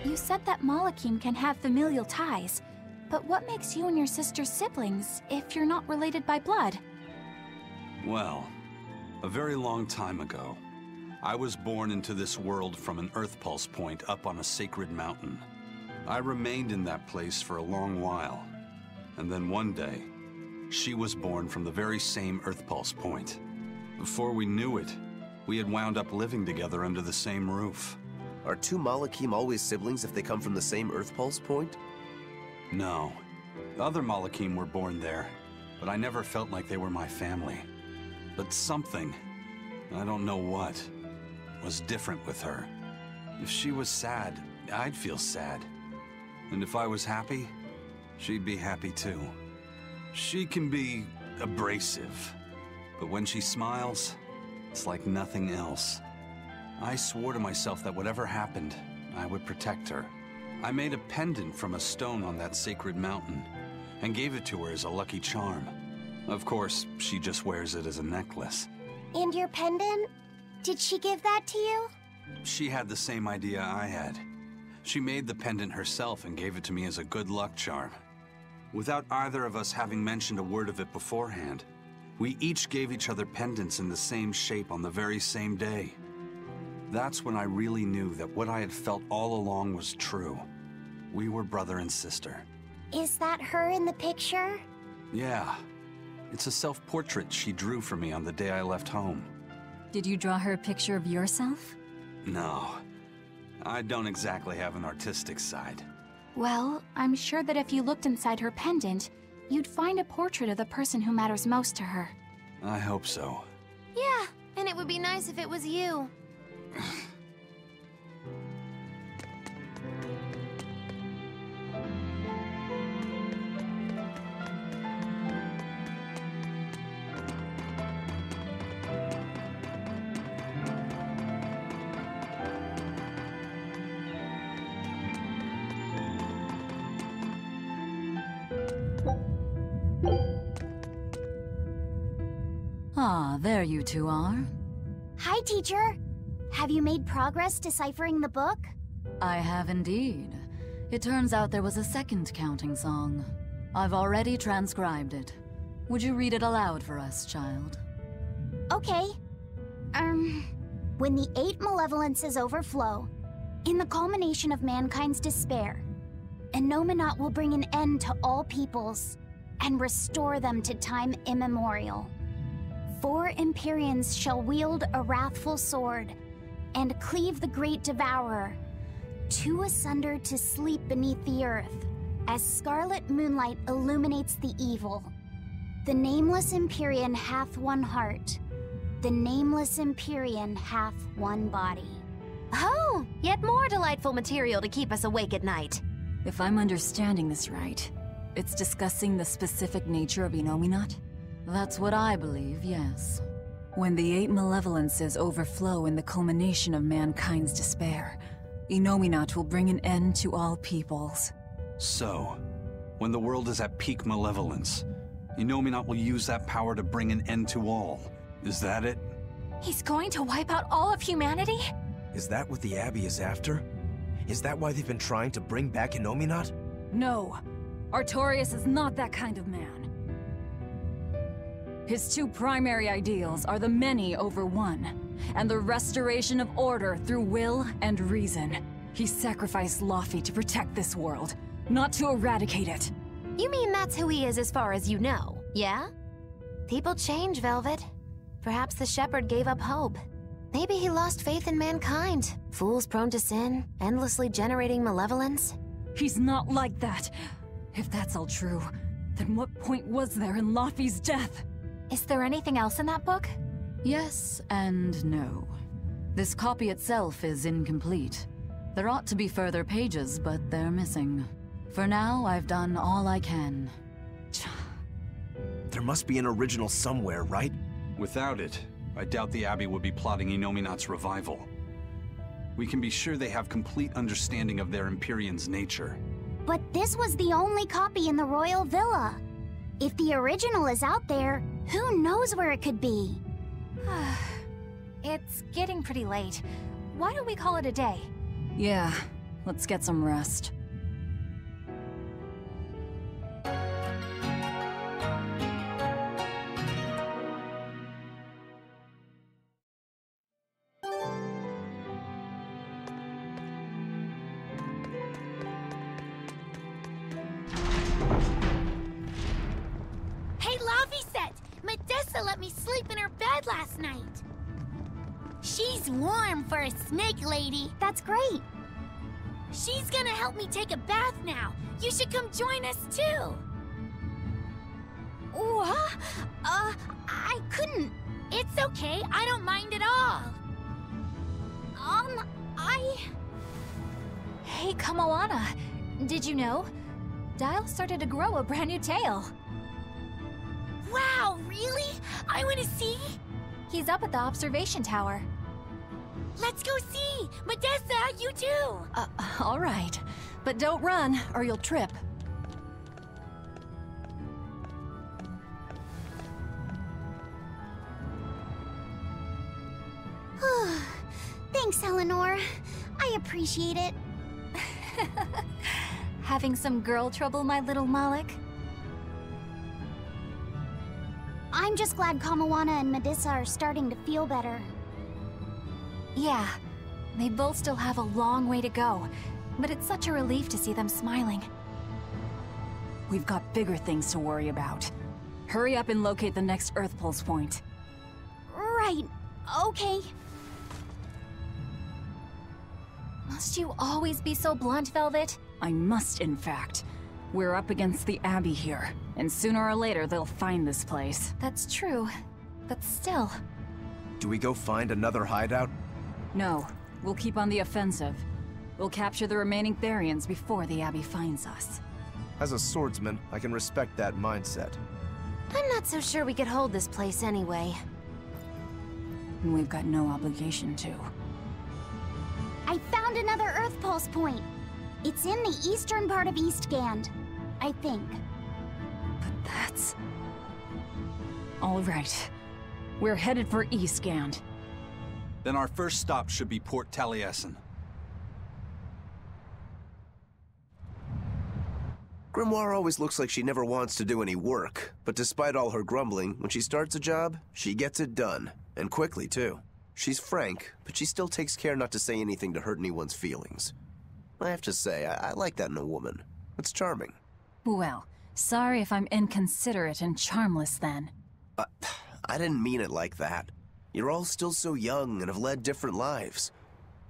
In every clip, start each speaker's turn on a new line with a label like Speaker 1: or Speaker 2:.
Speaker 1: You said that Malakim can have familial ties, but what makes you and your sister siblings if you're not related by blood?
Speaker 2: Well, a very long time ago, I was born into this world from an Earth Pulse point up on a sacred mountain. I remained in that place for a long while, and then one day, she was born from the very same Earth Pulse point. Before we knew it, we had wound up living together under the same roof.
Speaker 3: Are two Malakim always siblings if they come from the same Earth Pulse point?
Speaker 2: No. Other Malakim were born there, but I never felt like they were my family. But something, I don't know what, was different with her. If she was sad, I'd feel sad. And if I was happy, she'd be happy too. She can be abrasive, but when she smiles, it's like nothing else. I swore to myself that whatever happened, I would protect her. I made a pendant from a stone on that sacred mountain and gave it to her as a lucky charm. Of course, she just wears it as a necklace.
Speaker 4: And your pendant? Did she give that to you?
Speaker 2: She had the same idea I had. She made the pendant herself and gave it to me as a good luck charm. Without either of us having mentioned a word of it beforehand, we each gave each other pendants in the same shape on the very same day. That's when I really knew that what I had felt all along was true. We were brother and sister.
Speaker 4: Is that her in the picture?
Speaker 2: Yeah. It's a self-portrait she drew for me on the day I left home.
Speaker 5: Did you draw her a picture of yourself?
Speaker 2: No. I don't exactly have an artistic side.
Speaker 1: Well, I'm sure that if you looked inside her pendant, you'd find a portrait of the person who matters most to her.
Speaker 2: I hope so.
Speaker 6: Yeah, and it would be nice if it was you.
Speaker 5: Ah, there you two are.
Speaker 4: Hi, teacher. Have you made progress deciphering the book?
Speaker 5: I have indeed. It turns out there was a second counting song. I've already transcribed it. Would you read it aloud for us, child?
Speaker 4: Okay. When the 8 malevolences overflow, in the culmination of mankind's despair, Innominat will bring an end to all peoples and restore them to time immemorial. 4 Empyreans shall wield a wrathful sword and cleave the great devourer, 2 asunder to sleep beneath the earth, as scarlet moonlight illuminates the evil. The nameless Empyrean hath one heart, the nameless Empyrean hath one body.
Speaker 6: Oh, yet more delightful material to keep us awake at night.
Speaker 5: If I'm understanding this right, it's discussing the specific nature of Innominat? That's what I believe, yes. When the 8 malevolences overflow in the culmination of mankind's despair, Innominat will bring an end to all peoples.
Speaker 2: So, when the world is at peak malevolence, Innominat will use that power to bring an end to all. Is that it?
Speaker 1: He's going to wipe out all of humanity?
Speaker 7: Is that what the Abbey is after? Is that why they've been trying to bring back Innominat?
Speaker 5: No. Artorias is not that kind of man. His 2 primary ideals are the many over one, and the restoration of order through will and reason. He sacrificed Laufey to protect this world, not to eradicate it.
Speaker 6: You mean that's who he is as far as you know, yeah? People change, Velvet. Perhaps the shepherd gave up hope. Maybe he lost faith in mankind. Fools prone to sin, endlessly generating malevolence.
Speaker 5: He's not like that. If that's all true, then what point was there in Laufey's death?
Speaker 1: Is there anything else in that book?
Speaker 5: Yes and no. This copy itself is incomplete. There ought to be further pages, but they're missing. For now, I've done all I can.
Speaker 7: There must be an original somewhere, right?
Speaker 2: Without it, I doubt the Abbey would be plotting Innominat's revival. We can be sure they have complete understanding of their Empyrean's nature.
Speaker 4: But this was the only copy in the royal villa. If the original is out there, who knows where it could be?
Speaker 1: It's getting pretty late. Why don't we call it a day?
Speaker 5: Yeah, Let's get some rest.
Speaker 8: Hey, Laviset! Medessa let me sleep in her bed last night. She's warm for a snake lady.
Speaker 4: That's great.
Speaker 8: She's gonna help me take a bath now. You should come join us too.
Speaker 4: What? I couldn't.
Speaker 8: It's okay. I don't mind at all.
Speaker 1: Hey, Kamoana. Did you know? Dial started to grow a brand new tail.
Speaker 8: Wow, really? I want to see.
Speaker 1: He's up at the observation tower.
Speaker 8: Let's go see. Medessa, you too.
Speaker 5: All right. But don't run, or you'll trip.
Speaker 4: Thanks, Eleanor. I appreciate it.
Speaker 1: Having some girl trouble, my little Malik?
Speaker 4: I'm just glad Kamawana and Medissa are starting to feel better.
Speaker 1: Yeah, they both still have a long way to go, but it's such a relief to see them smiling.
Speaker 5: We've got bigger things to worry about. Hurry up and locate the next Earth Pulse point.
Speaker 4: Right. Okay.
Speaker 1: Must you always be so blunt, Velvet?
Speaker 5: I must, in fact. We're up against the Abbey here, and sooner or later they'll find this place.
Speaker 1: That's true, but still.
Speaker 7: Do we go find another hideout?
Speaker 5: No, we'll keep on the offensive. We'll capture the remaining Therians before the Abbey finds us.
Speaker 7: As a swordsman, I can respect that mindset.
Speaker 6: I'm not so sure we could hold this place anyway.
Speaker 5: And we've got no obligation to.
Speaker 4: I found another Earth Pulse point. It's in the eastern part of Eastgand, I think.
Speaker 5: But that's... All right. We're headed for Eastgand.
Speaker 2: Then our first stop should be Port Taliesin.
Speaker 3: Grimoire always looks like she never wants to do any work, but despite all her grumbling, when she starts a job, she gets it done. And quickly, too. She's frank, but she still takes care not to say anything to hurt anyone's feelings. I have to say, I like that in a woman. It's charming.
Speaker 5: Well, sorry if I'm inconsiderate and charmless then.
Speaker 3: I didn't mean it like that. You're all still so young and have led different lives.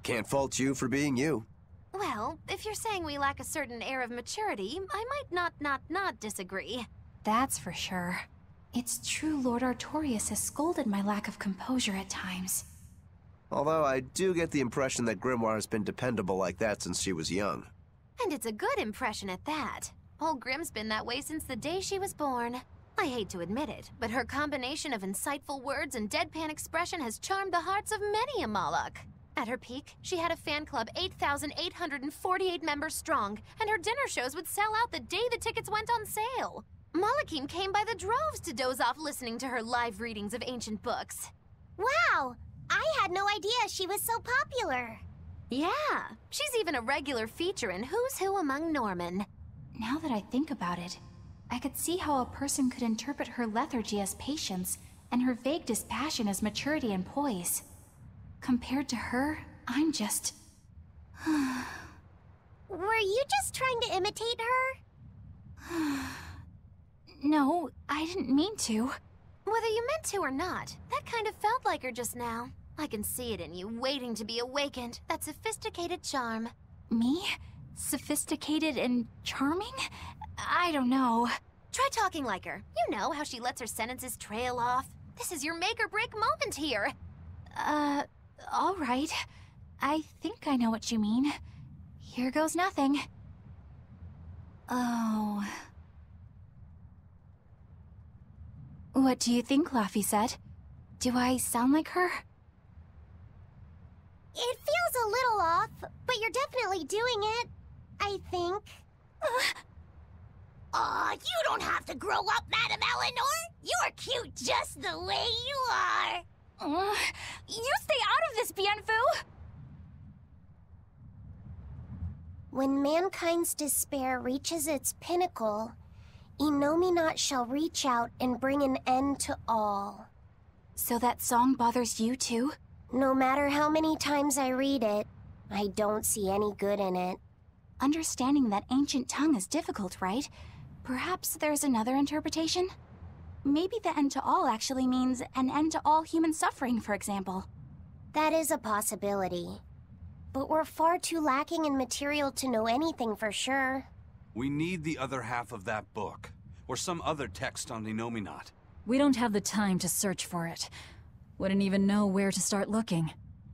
Speaker 3: Can't fault you for being you.
Speaker 6: Well, if you're saying we lack a certain air of maturity, I might not disagree.
Speaker 1: That's for sure. It's true Lord Artorius has scolded my lack of composure at times.
Speaker 3: Although I do get the impression that Grimoire has been dependable like that since she was young.
Speaker 6: And it's a good impression at that. Old Grim's been that way since the day she was born. I hate to admit it, but her combination of insightful words and deadpan expression has charmed the hearts of many a Moloch. At her peak, she had a fan club 8,848 members strong, and her dinner shows would sell out the day the tickets went on sale. Malachim came by the droves to doze off listening to her live readings of ancient books.
Speaker 4: Wow! I had no idea she was so popular.
Speaker 6: Yeah, she's even a regular feature in Who's Who Among Norman.
Speaker 1: Now that I think about it, I could see how a person could interpret her lethargy as patience and her vague dispassion as maturity and poise. Compared to her, I'm just...
Speaker 4: Were you just trying to imitate her?
Speaker 1: No, I didn't mean to.
Speaker 6: Whether you meant to or not, that kind of felt like her just now. I can see it in you, waiting to be awakened, that sophisticated charm.
Speaker 1: Me? Sophisticated and charming? I don't know.
Speaker 6: Try talking like her. You know how she lets her sentences trail off. This is your make-or-break moment here.
Speaker 1: All right. I think I know what you mean. Here goes nothing. Oh... What do you think, Laphicet? Do I sound like her?
Speaker 4: It feels a little off, but you're definitely doing it, I think.
Speaker 8: Aw, you don't have to grow up, Madam Eleanor. You're cute just the way you are.
Speaker 1: You stay out of this, Bienfu!
Speaker 4: When mankind's despair reaches its pinnacle, Innominat shall reach out and bring an end to all.
Speaker 1: So that song bothers you too?
Speaker 4: No matter how many times I read it, I don't see any good in it.
Speaker 1: Understanding that ancient tongue is difficult, right? Perhaps there's another interpretation? Maybe the end to all actually means an end to all human suffering, for example.
Speaker 4: That is a possibility. But we're far too lacking in material to know anything for sure.
Speaker 2: We need the other half of that book, or some other text on Innominat.
Speaker 5: We don't have the time to search for it. Wouldn't even know where to start looking.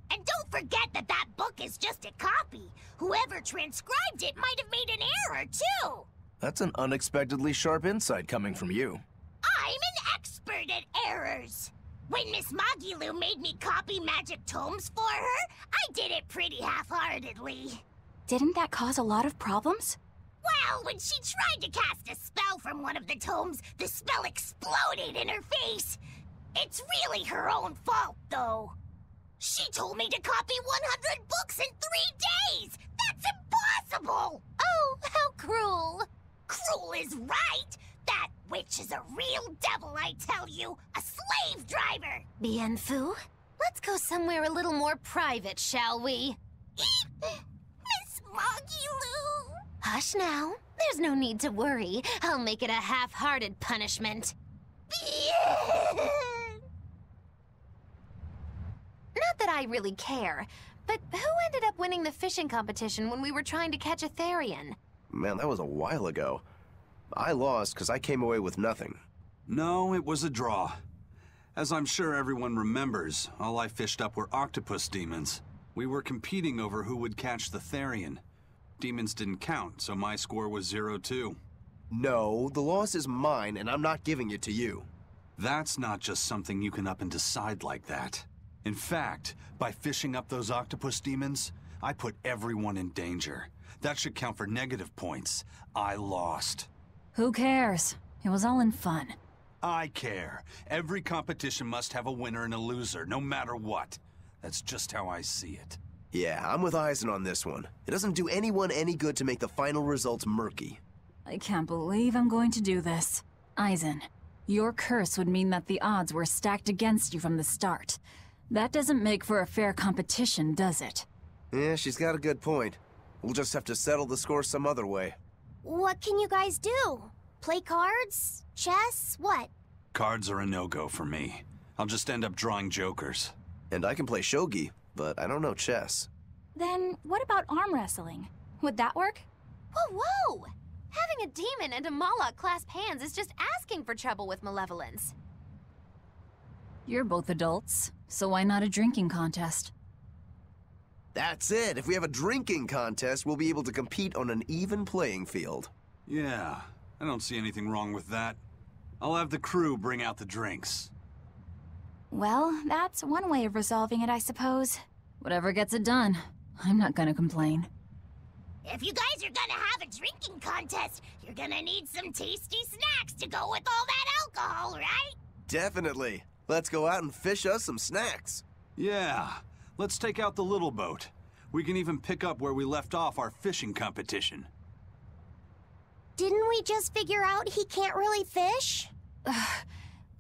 Speaker 8: And don't forget that that book is just a copy. Whoever transcribed it might have made an error, too.
Speaker 3: That's an unexpectedly sharp insight coming from you.
Speaker 8: I'm an expert at errors. When Miss Magilu made me copy magic tomes for her, I did it pretty half-heartedly.
Speaker 1: Didn't that cause a lot of problems?
Speaker 8: Well, when she tried to cast a spell from one of the tomes, the spell exploded in her face. It's really her own fault, though. She told me to copy 100 books in 3 days! That's impossible! Oh, how cruel! Cruel is right! That witch is a real devil, I tell you! A slave driver!
Speaker 6: Bien Phu, let's go somewhere a little more private, shall we?
Speaker 8: Miss Magilu!
Speaker 6: Hush now. There's no need to worry. I'll make it a half-hearted punishment.
Speaker 8: Bien!
Speaker 6: Not that I really care, but who ended up winning the fishing competition when we were trying to catch a Therian?
Speaker 3: Man, that was a while ago. I lost because I came away with nothing.
Speaker 2: No, it was a draw. As I'm sure everyone remembers, all I fished up were octopus demons. We were competing over who would catch the Therian. Demons didn't count, so my score was 0-2.
Speaker 3: No, the loss is mine, and I'm not giving it to you.
Speaker 2: That's not just something you can up and decide like that. In fact, by fishing up those octopus demons, I put everyone in danger. That should count for negative points. I lost.
Speaker 5: Who cares? It was all in fun.
Speaker 2: I care. Every competition must have a winner and a loser, no matter what. That's just how I see it.
Speaker 3: Yeah, I'm with Eisen on this one. It doesn't do anyone any good to make the final results murky.
Speaker 5: I can't believe I'm going to do this. Eisen, your curse would mean that the odds were stacked against you from the start. That doesn't make for a fair competition, does it?
Speaker 3: Yeah, she's got a good point. We'll just have to settle the score some other way.
Speaker 4: What can you guys do? Play cards? Chess? What?
Speaker 2: Cards are a no-go for me. I'll just end up drawing jokers.
Speaker 3: And I can play shogi, but I don't know chess.
Speaker 1: Then what about arm wrestling? Would that work?
Speaker 6: Whoa, whoa! Having a demon and a Moloch clasp hands is just asking for trouble with malevolence.
Speaker 5: You're both adults, so why not a drinking contest?
Speaker 3: That's it! If we have a drinking contest, we'll be able to compete on an even playing field.
Speaker 2: Yeah, I don't see anything wrong with that. I'll have the crew bring out the drinks.
Speaker 1: Well, that's one way of resolving it, I suppose.
Speaker 5: Whatever gets it done. I'm not gonna complain.
Speaker 8: If you guys are gonna have a drinking contest, you're gonna need some tasty snacks to go with all that alcohol, right?
Speaker 3: Definitely. Let's go out and fish us some snacks.
Speaker 2: Yeah, let's take out the little boat. We can even pick up where we left off our fishing competition.
Speaker 4: Didn't we just figure out he can't really fish?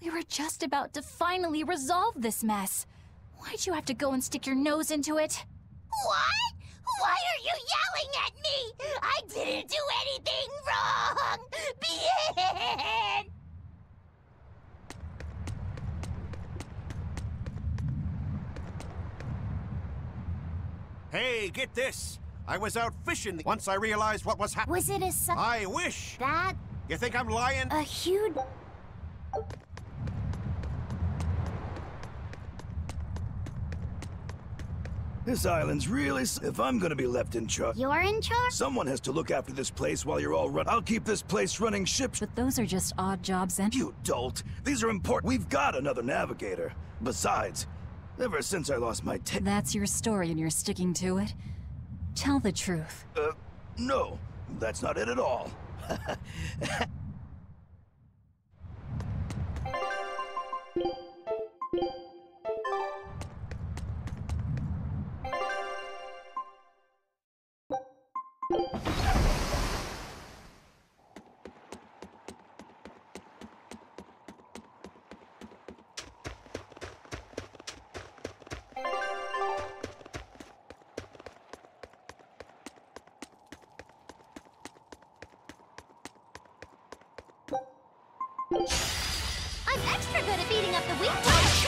Speaker 1: We were just about to finally resolve this mess. Why'd you have to go and stick your nose into it?
Speaker 8: What? Why are you yelling at me? I didn't do anything wrong! Bien!
Speaker 9: Hey, get this! I was out fishing once I realized what was happening.
Speaker 4: Was it a
Speaker 9: I wish!
Speaker 4: that
Speaker 9: You think I'm lying?
Speaker 4: a huge...
Speaker 10: This island's really if I'm gonna be left in charge.
Speaker 4: You're in charge?
Speaker 10: Someone has to look after this place while you're all run. I'll keep this place running ships.
Speaker 5: But those are just odd jobs and—
Speaker 10: You dolt. These are important. We've got another navigator. Besides, ever since I lost my
Speaker 5: That's your story and you're sticking to it? Tell the truth.
Speaker 10: No, that's not it at all.
Speaker 8: I'm extra good at beating up the weak ones.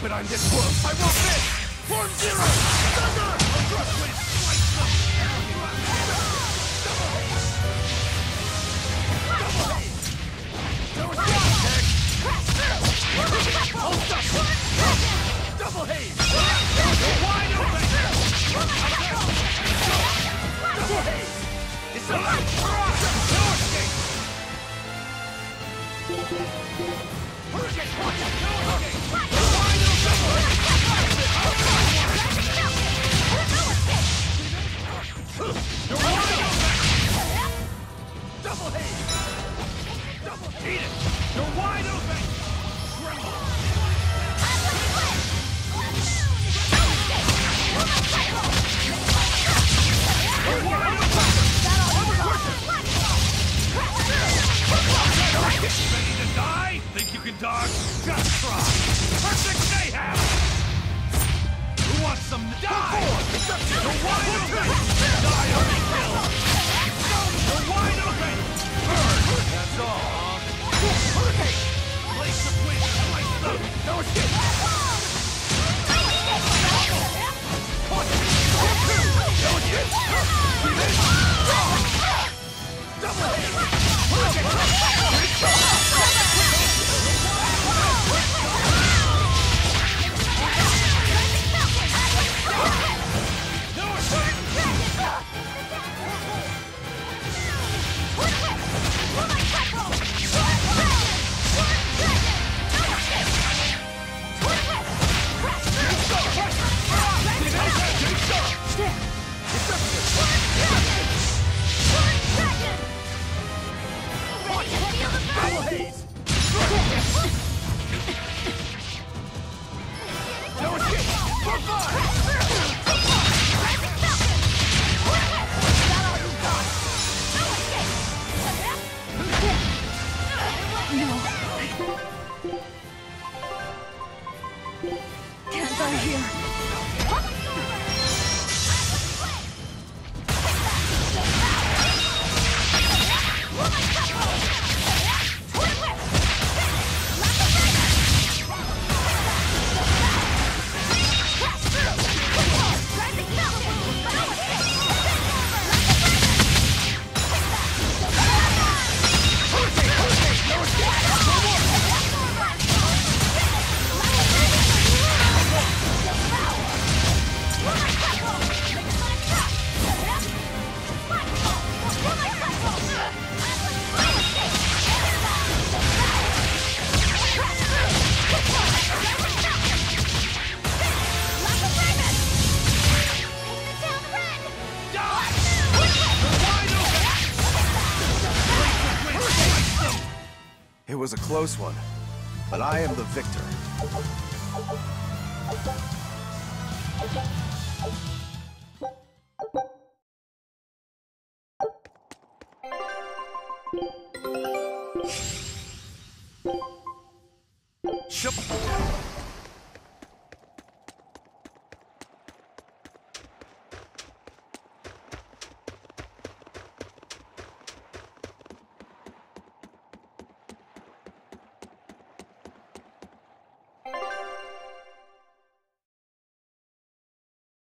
Speaker 10: But I'm this close. I won't miss! Form zero! Thunder! Abruptly slice them! Double haze! Hold up! Double haze! Wide open! Double haze! It's a light! No escape! Hurricane punch! No escape! Double haze! Double eat it! You're wide open! Tremble! Ready to die? Think you can dodge? Just try! Perfect mayhem! Who wants some to die? You're wide open! Die or be killed! You're wide open! Burn! That's all, huh? Hurricane! Place the wind! Slice them! No escape! No escape! Double hit!
Speaker 3: It was a close one, but I am the victor.
Speaker 8: Huh?